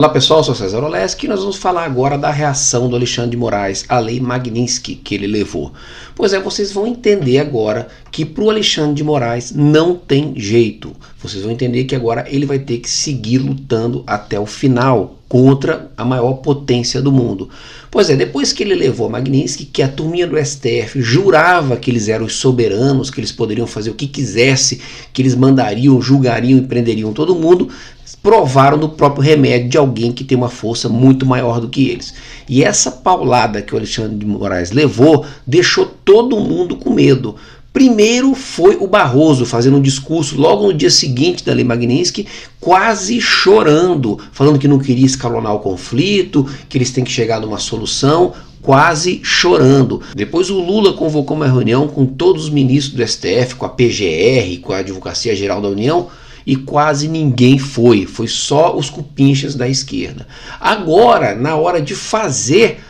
Olá pessoal, eu sou César Oleski e nós vamos falar agora da reação do Alexandre de Moraes à Lei Magnitsky que ele levou. Pois é, vocês vão entender agora que para o Alexandre de Moraes não tem jeito. Vocês vão entender que agora ele vai ter que seguir lutando até o final contra a maior potência do mundo. Pois é, depois que ele levou a Magnitsky, que a turminha do STF jurava que eles eram os soberanos, que eles poderiam fazer o que quisesse, que eles mandariam, julgariam e prenderiam todo mundo, provaram no próprio remédio de alguém que tem uma força muito maior do que eles. E essa paulada que o Alexandre de Moraes levou deixou todo mundo com medo. Primeiro foi o Barroso fazendo um discurso logo no dia seguinte da Lei Magnitsky, quase chorando, falando que não queria escalonar o conflito, que eles têm que chegar numa solução, quase chorando. Depois o Lula convocou uma reunião com todos os ministros do STF, com a PGR, com a Advocacia Geral da União, e quase ninguém foi só os cupinchas da esquerda. Agora, na hora de fazer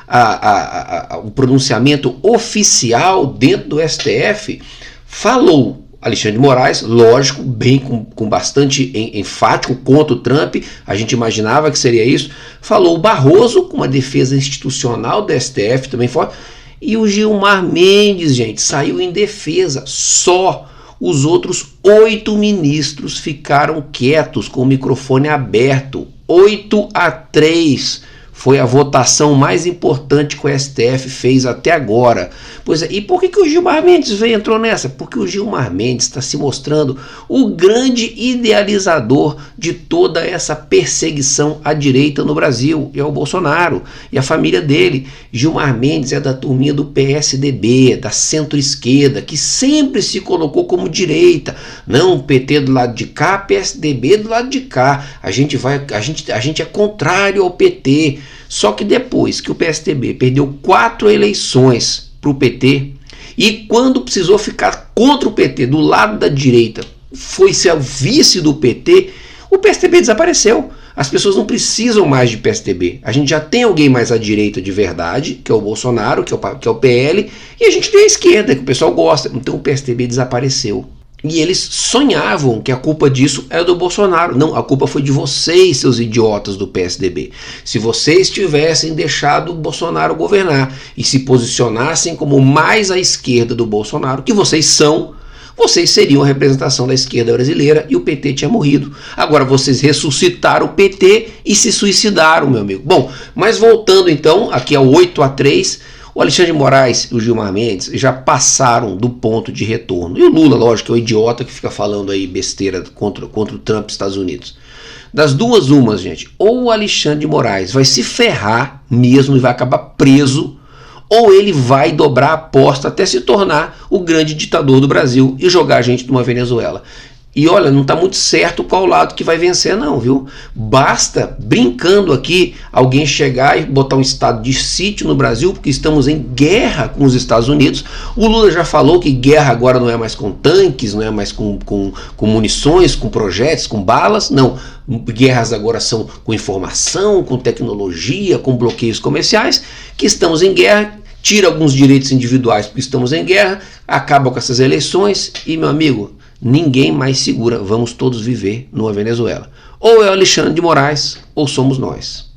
o pronunciamento oficial dentro do STF, falou Alexandre de Moraes, lógico, bem com bastante enfático contra o Trump, a gente imaginava que seria isso, falou o Barroso com uma defesa institucional do STF também forte, e o Gilmar Mendes, gente, saiu em defesa só. Os outros 8 ministros ficaram quietos com o microfone aberto. 8-3 foi a votação mais importante que o STF fez até agora. Pois é, e por que o Gilmar Mendes entrou nessa? Porque o Gilmar Mendes está se mostrando o grande idealizador de toda essa perseguição à direita no Brasil. É o Bolsonaro e a família dele. Gilmar Mendes é da turminha do PSDB, da centro-esquerda, que sempre se colocou como direita. Não, PT do lado de cá, PSDB do lado de cá. A gente é contrário ao PT. Só que depois que o PSDB perdeu 4 eleições para o PT, e quando precisou ficar contra o PT, do lado da direita, foi ser o vice do PT, o PSDB desapareceu. As pessoas não precisam mais de PSDB. A gente já tem alguém mais à direita de verdade, que é o Bolsonaro, que é o PL, e a gente tem a esquerda, que o pessoal gosta. Então o PSDB desapareceu. E eles sonhavam que a culpa disso era do Bolsonaro. Não, a culpa foi de vocês, seus idiotas do PSDB. Se vocês tivessem deixado o Bolsonaro governar e se posicionassem como mais à esquerda do Bolsonaro, que vocês são, vocês seriam a representação da esquerda brasileira e o PT tinha morrido. Agora vocês ressuscitaram o PT e se suicidaram, meu amigo. Bom, mas voltando então aqui ao 8-3, o Alexandre de Moraes e o Gilmar Mendes já passaram do ponto de retorno. E o Lula, lógico, é o idiota que fica falando aí besteira contra o Trump dos Estados Unidos. Das duas umas, gente, ou o Alexandre de Moraes vai se ferrar mesmo e vai acabar preso, ou ele vai dobrar a aposta até se tornar o grande ditador do Brasil e jogar a gente numa Venezuela. E olha, não está muito certo qual lado que vai vencer não, viu? Basta, brincando aqui, alguém chegar e botar um estado de sítio no Brasil, porque estamos em guerra com os Estados Unidos. O Lula já falou que guerra agora não é mais com tanques, não é mais com munições, com projéteis, com balas, não. Guerras agora são com informação, com tecnologia, com bloqueios comerciais, que estamos em guerra, tira alguns direitos individuais porque estamos em guerra, acaba com essas eleições e, meu amigo, ninguém mais segura, vamos todos viver numa Venezuela. Ou é o Alexandre de Moraes, ou somos nós.